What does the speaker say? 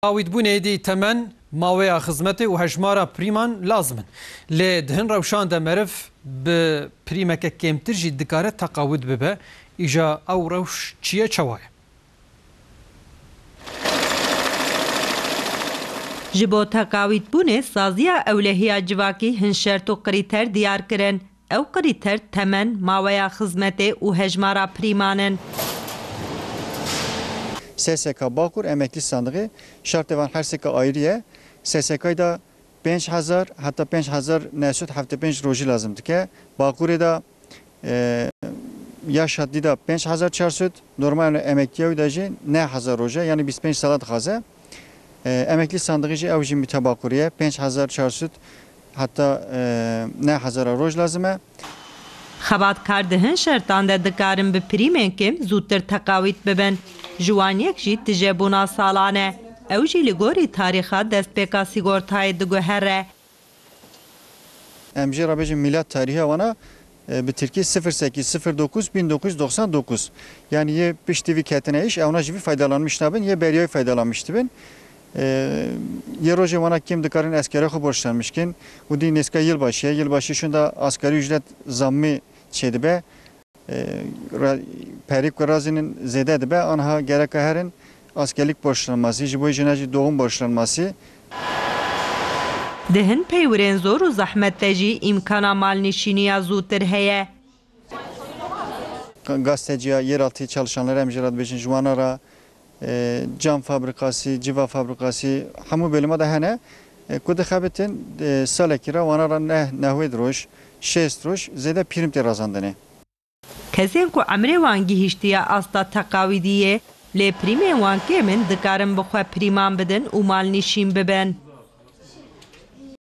Awid bûnê dî temen mawêya xizmetê û hejmara prîman lazim in. Lê di hin rewşan de meriv bi prîmeke kêmtir jî dikare teqawûd bibe. Îja ew rewş çi ye çawa ye? Ji bo teqawîdbûnê saziya ewlehiya civakî hin şert û qirîter diyar kirin. Ew qirîter temen, mawêya xizmetê û hejmara prîman in. SSK Bakur emekli sandığı şart evan her seka ayrıya SSK'da da 5000 hatta 5000 nesut hafta 5 roji lazımdı ki Bakur'da da yaş haddi da 5400 normal emekliye ödeyeceği ne hazar roja yani 25 salat haza emekli sandığı için evci mütebakuriye 5400 hatta ne hazar roj lazıme. Xebatkar di hin şertan de dikarin bi prîmên kêm zûtir teqawîd bibin. Jiwaniyek jî tijebûna salan e. Ew jî li gorî tarîxa destpêka sîgortayê diguhere. Em jî rabêjin milat tarihi wana bi Tirkiye 08.09.1999 yani ye piştî ketine iş evna jî faydalanmış nabin ye beriyayê faydalanmıştı bin. Ye roje wana kim dikarin askere xwe borçlanmışkin û dî neska yılbaşı şunda asgari ücret zammı çêdi be perîk razinin zêde dibe anha gerek herin askerlik borçlanması ji bo jina doğum borçlanması. Di hin peywirên zor û zehmet de jî îmkana malnişîniya zûtir heye. Gazeteciya yeraltı çalışanlar em jî radibêjin jiwanara cam fabrikası, civa fabrikası hemû bölüme de hene ku dixebitin salekî re wana re nehwê roj 6 roj zêde pîrim tê razandinê. Kesên ku emrê wan gihîştiye asta teqawîdiyê lê prîmên wan kêm in dikarin bi xwe prîman bidin û malnîşîn bibin.